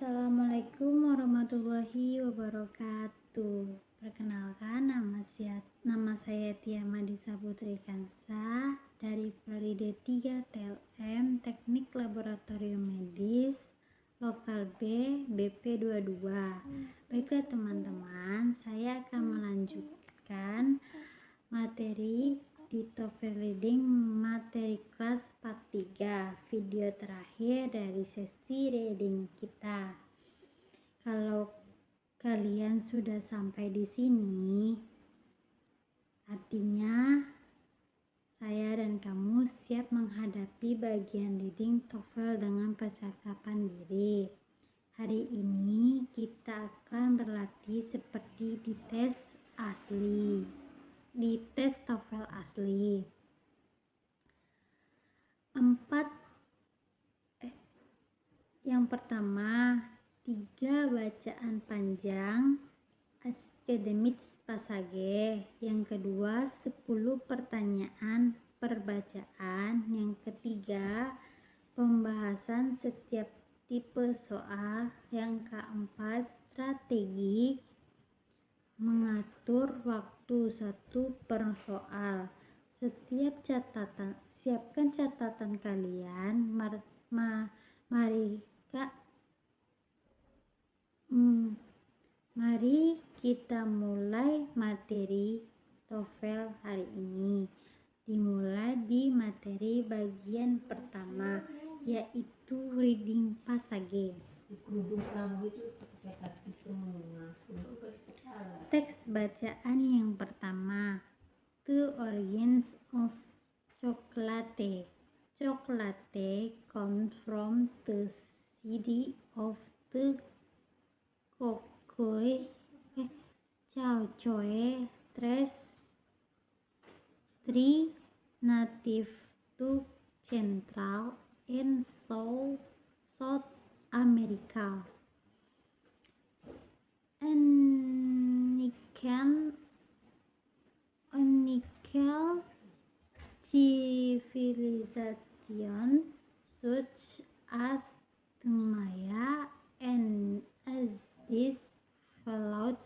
Assalamualaikum warahmatullahi wabarakatuh. Perkenalkan, nama saya Tia Madisa Putri Kansa dari Prodi 3 TLM Teknik Laboratorium Medis Lokal B BP22. Baiklah teman-teman, saya akan melanjutkan materi di TOEFL Reading materi kelas part 3, video terakhir dari sesi reading kita. Kalau kalian sudah sampai di sini, artinya saya dan kamu siap menghadapi bagian reading TOEFL dengan percakapan diri. Hari ini kita akan berlatih seperti di tes TOEFL asli. Yang pertama, 3 bacaan panjang academic passage. Yang kedua, 10 pertanyaan per bacaan. Yang ketiga, pembahasan setiap tipe soal. Yang keempat, strategi mengatur waktu 1 per soal. Siapkan catatan kalian. Mari kita mulai materi TOEFL hari ini. Dimulai di materi bagian pertama, yaitu reading passage. Teks bacaan yang pertama, The Origins of Chocolate. Chocolate comes from the city of the Chocolate tree native to Central and South America. Unickel civilizations such as the Maya and Aztecs followed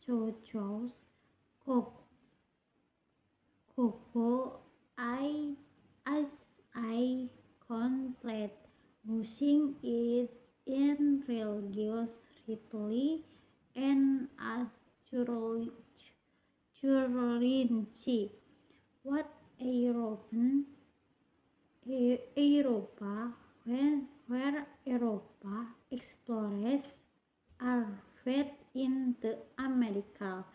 chocolate, cocoa as a complete, using it in religious rituals and as currency. What where Europa explorers arrived in the America,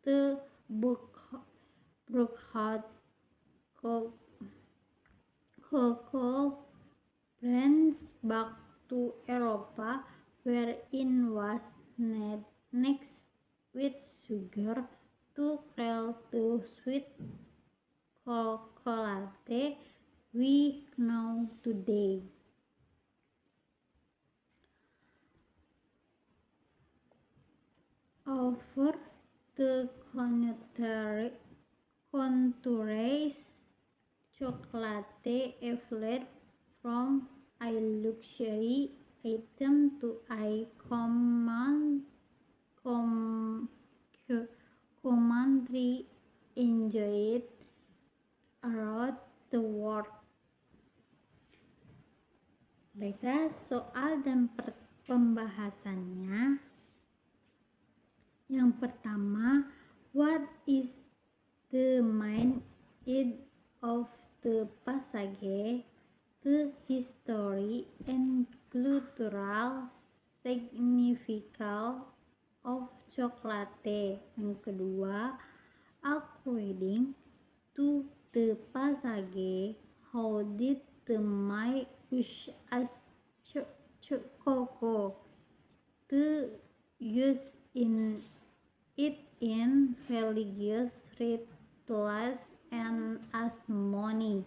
the brought cocoa brands back to Europa, wherein was next with sugar to create the sweet chocolate we know today. Over the countries, chocolate evolved from a luxury item to a commonly enjoyed around the world. Baiklah, soal dan pembahasannya. Yang pertama, what is the main aim of the passage? The history and cultural significance of chocolate. Yang kedua, according to the passage, how did the Maya use as cocoa to use it in religious rituals and as money.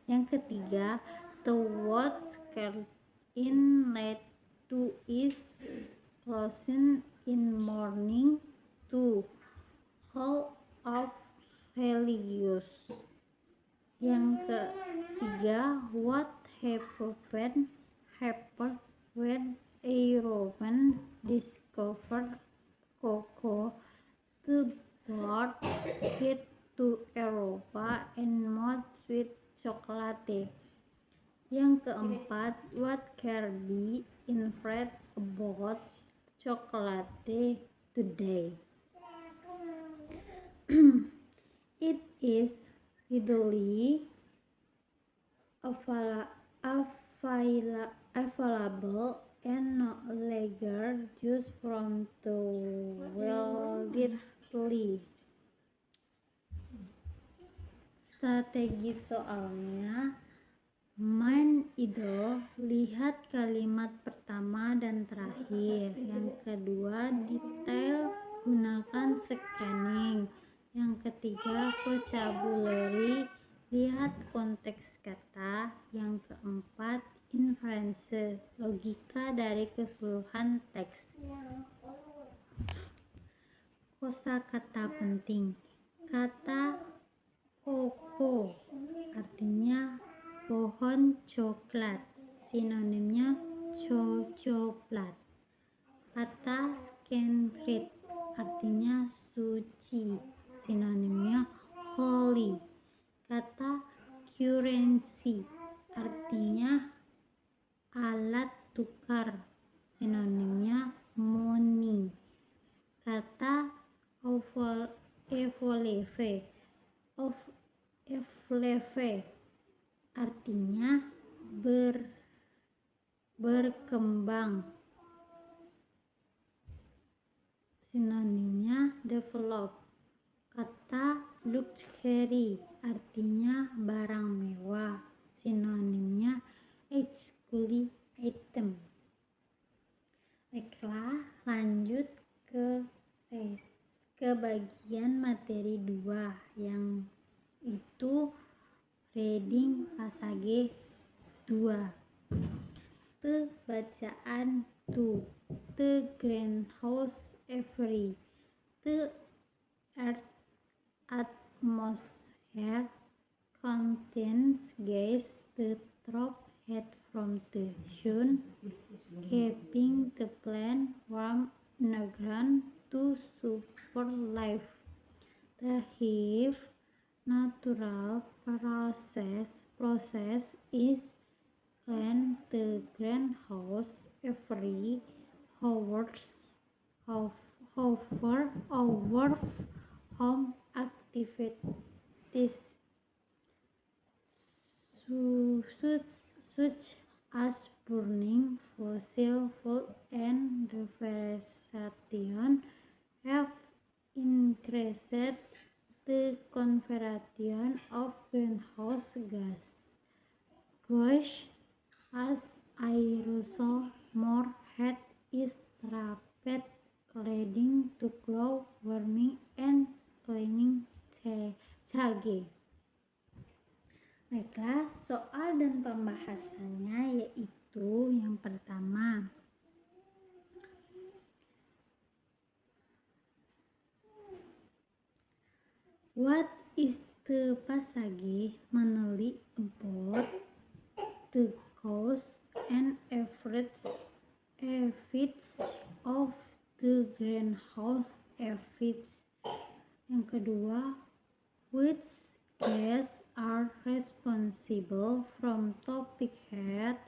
Yang ketiga, the words curled in led to its closing in morning to hall of religious. Yang ketiga, what happened when a Roman discovered cocoa to brought it to Eropa and made with chocolate. Yang keempat, what can be inferred about chocolate today? It is readily available and no longer used from the widely. Strategi soalnya, main idle, lihat kalimat pertama dan terakhir. Yang kedua, detail, gunakan scanning. Yang ketiga, vocabulary, lihat konteks kata. Yang keempat, inference, logika dari keseluruhan teks. Kosakata penting. Kata cocoa artinya pohon coklat, sinonimnya coklat. Kata sacred artinya suci, sinonimnya holy. Kata currency artinya alat tukar, sinonimnya money. Kata evolve artinya berkembang, sinonimnya develop. Kata luxury artinya barang mewah, sinonimnya exquisite item. Baiklah, lanjut ke bagian materi 2 yang itu reading passage 2. Bacaan 2. The greenhouse every. The earth atmosphere contains gas that drop heat from the sun, keeping the plant warm underground to support life. The hive natural process is clean the greenhouse every however our home activities such as burning fossil fuel and deforestation have increased the concentration of greenhouse gas as aerosol. More heat is trapped, leading to global warming and climate change. Baiklah, soal dan pembahasannya yaitu yang pertama, what is the passage mainly about? The cause and effects of the greenhouse effects. Yang kedua, which gas are responsible from topic head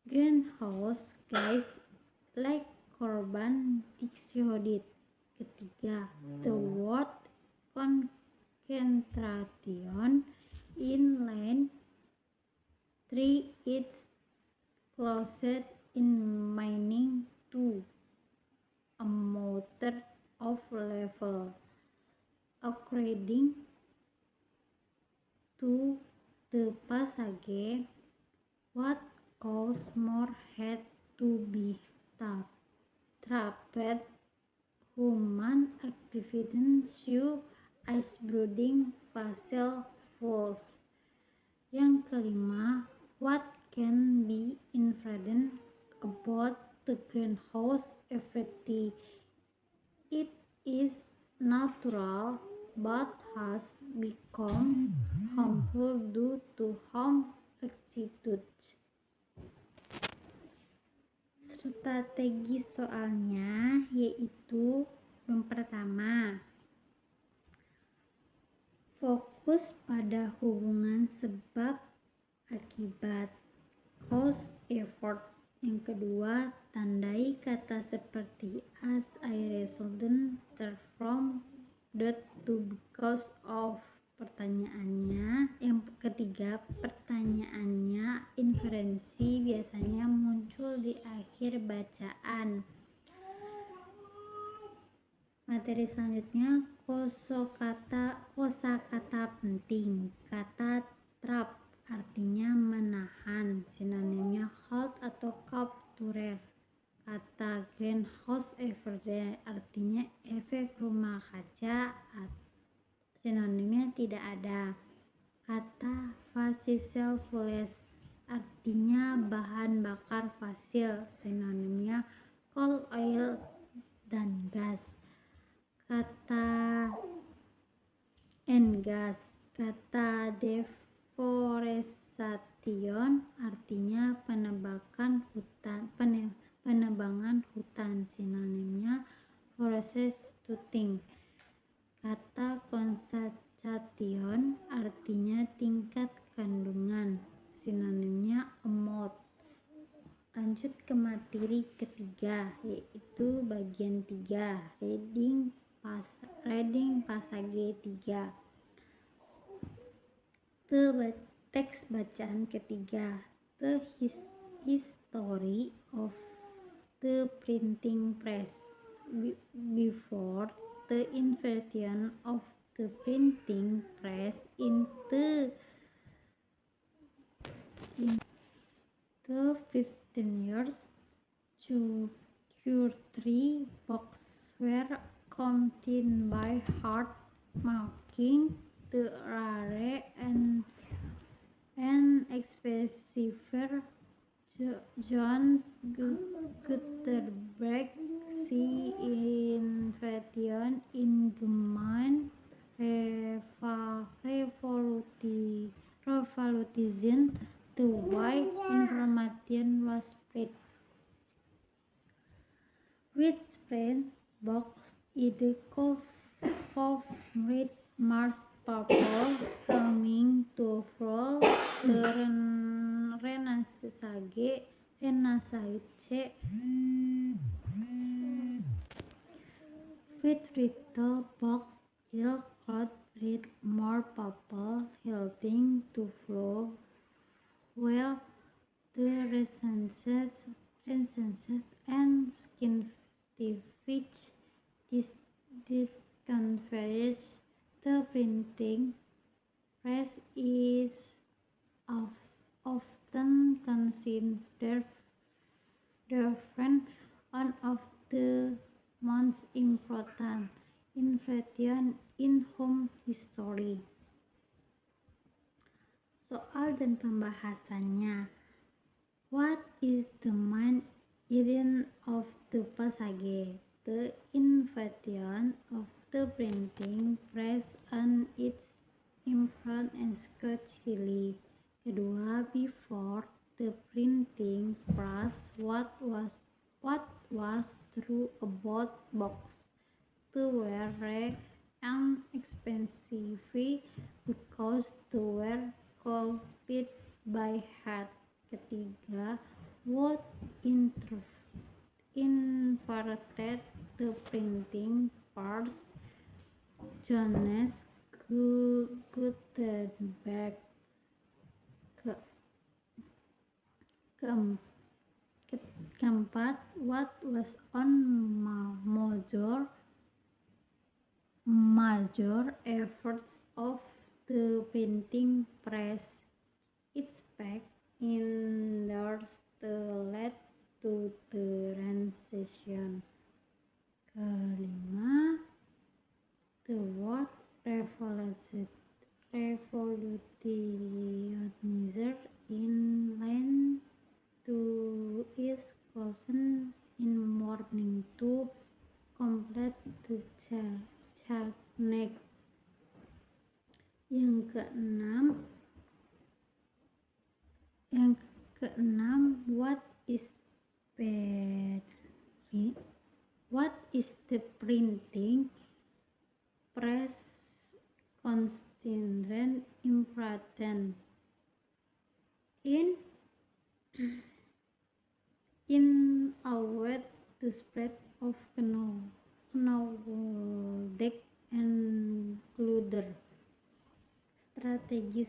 greenhouse gas like carbon dioxide. Ketiga, the word concentration in land 3 is closest in meaning to a matter of level. According to the passage, what causes more heat to be trapped? Human activities such as burning fossil fuels. Yang kelima, what can be inferred about the greenhouse effect? It is natural but has become harmful due to home activities. strategi soalnya yaitu yang pertama, fokus pada hubungan sebab akibat, cause effort. Yang kedua, tandai kata seperti as, I, result, from, that, to, because of. Pertanyaannya, yang ketiga, pertanyaannya inferensi biasanya muncul di akhir bacaan. Materi selanjutnya, kosakata penting. Kata trap artinya menahan, sinonimnya hold atau capture. Kata greenhouse effect artinya efek rumah kaca, sinonimnya tidak ada. Kata fossil fuels artinya bahan bakar fosil, sinonimnya coal, oil, dan gas. Kata gas, kata deforestation artinya penebangan hutan, sinonimnya forest cutting. Kata concentration artinya tingkat kandungan, sinonimnya amount. Lanjut ke materi ketiga, yaitu bagian 3, reading passage 3. Teks bacaan ketiga, the history of the printing press. Before the invention of the printing press in the 1500s, Q3 books were counted by heart, making the rare and expensive Johannes Gutenberg invention in German revolution the way information was spread. With print box in the with Mars Purple coming to fuel the Renaissance. With little box il cloud with more purple helping to flow well the Renaissance and scientific discoveries. The printing press is often considered one of the most important inventions in home history. Soal dan pembahasannya. What is the main idea of the passage? The invention of the printing press and its important and Scotch. Kedua, before the printing press, what was true about books? They were rare and expensive because they were copied by hand. Ketiga, what invented the printing press? Johannes Gutenberg. Keempat, what was on major efforts of the printing press? Its fact led to the Renaissance. Kelima, the word revolutionizer in line to its caution in morning to complete the technique. Yang keenam, what is speed? What is the printing press considered important in our to spread of knowledge and clutter. Strategi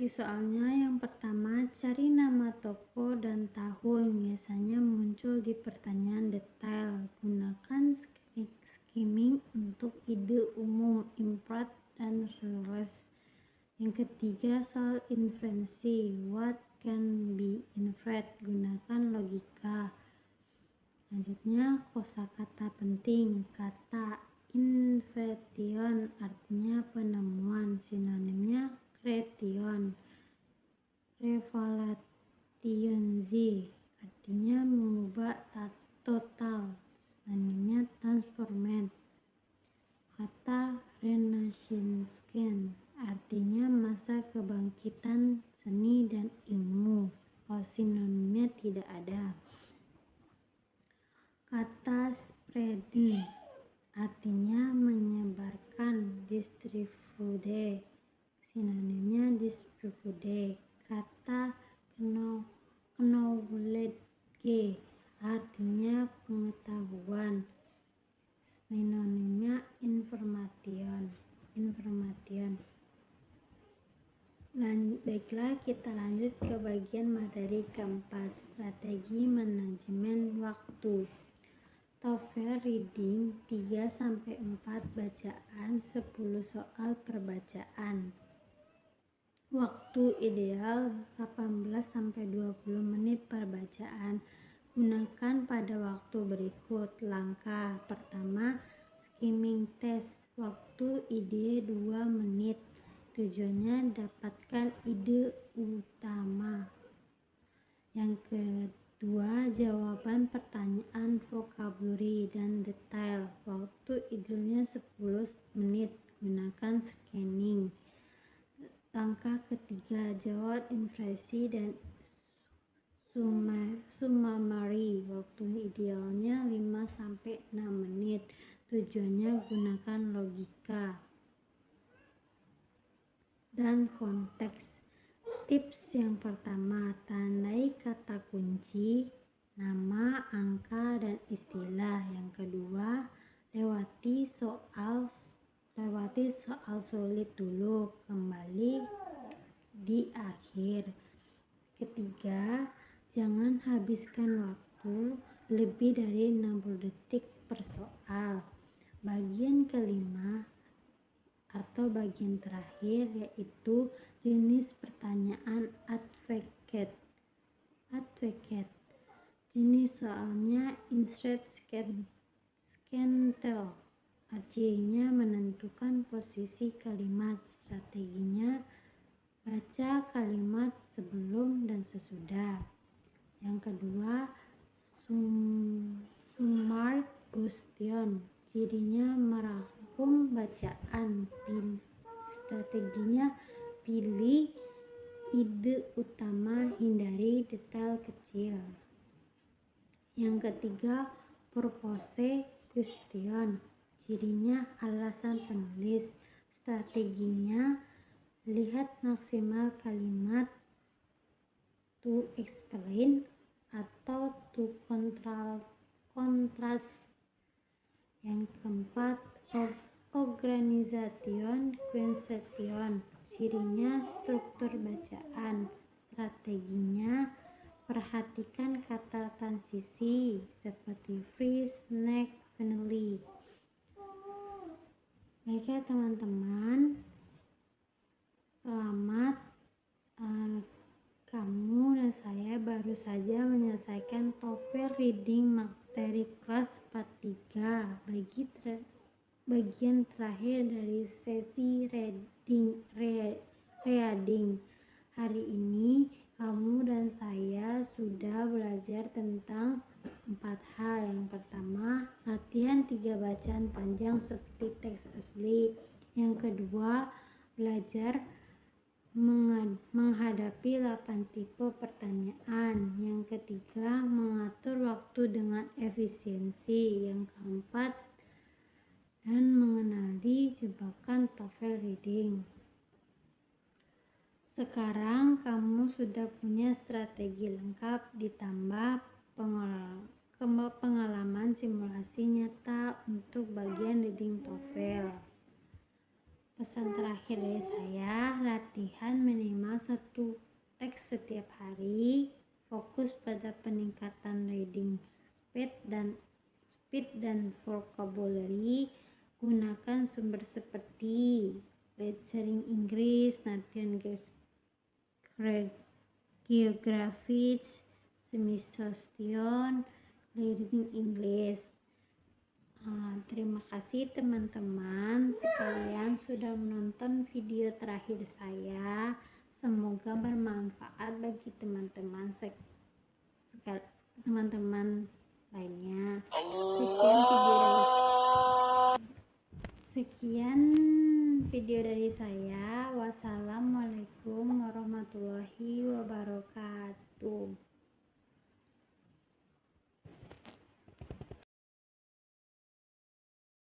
soalnya yang pertama, cari nama toko dan tahun, biasanya muncul di pertanyaan detail. Gunakan skimming untuk ide umum, import dan release. Yang ketiga, soal inferensi, what can be inferred, gunakan logika. Selanjutnya, kosakata penting, kata invention artinya penemuan, sinonimnya creation. Revelation artinya mengubah total, sinonimnya transformate. Kata renaissance artinya masa kebangkitan seni dan ilmu, sinonimnya tidak ada. Kata spreading artinya menyebarkan, distribute, sinonimnya distribute. Kata knowledge artinya pengetahuan, sinonimnya information. Baiklah, kita lanjut ke bagian materi keempat, strategi manajemen waktu. TOEFL reading 3-4 bacaan, 10 soal perbacaan. Waktu ideal 18-20 menit per bacaan. Gunakan pada waktu berikut. Langkah pertama, skimming test. Waktu ide 2 menit. Tujuannya dapatkan ide utama. Yang kedua, jawaban pertanyaan vocabulary dan detail. Waktu idealnya 10 menit. Gunakan scanning. Langkah ketiga, jawab inferensi dan summary. Waktu idealnya 5-6 menit. Tujuannya gunakan logika dan konteks. Tips yang pertama, tandai kata kunci, nama, angka, dan istilah. Yang kedua, lewati soal sulit dulu, kembali di akhir. Ketiga, jangan habiskan waktu lebih dari 60 detik per soal. Bagian kelima atau bagian terakhir yaitu jenis pertanyaan advocate. Jenis soalnya insert scantel. Cirinya menentukan posisi kalimat. Strateginya baca kalimat sebelum dan sesudah. Yang kedua, summary question. Cirinya merangkum bacaan. Strateginya pilih ide utama, hindari detail kecil. Yang ketiga, purpose question. Cirinya alasan penulis. Strateginya lihat maksimal kalimat to explain atau to contrast. Yang keempat, organization question. Cirinya struktur bacaan. Strateginya perhatikan kata transisi seperti freeze, next, finally. Baiklah teman-teman, selamat. Kamu dan saya baru saja menyelesaikan TOEFL reading materi kelas 43 bagian terakhir dari sesi reading. Hari ini kamu dan saya sudah belajar tentang 4 hal. Yang pertama, latihan 3 bacaan panjang seperti teks asli. Yang kedua, belajar menghadapi 8 tipe pertanyaan. Yang ketiga, mengatur waktu dengan efisiensi. Yang keempat, dan mengenali jebakan TOEFL reading. Sekarang kamu sudah punya strategi lengkap ditambah pengalaman simulasi nyata untuk bagian reading TOEFL. Pesan terakhir dari saya, latihan minimal 1 teks setiap hari, fokus pada peningkatan reading speed dan vocabulary, gunakan sumber seperti Let's Sharing Inggris, Nation Geographic, Smithsonian Learning English. Terima kasih teman-teman sekalian sudah menonton video terakhir saya. Semoga bermanfaat bagi teman-teman lainnya. Sekian video dari saya. Wassalamualaikum warahmatullahi wabarakatuh.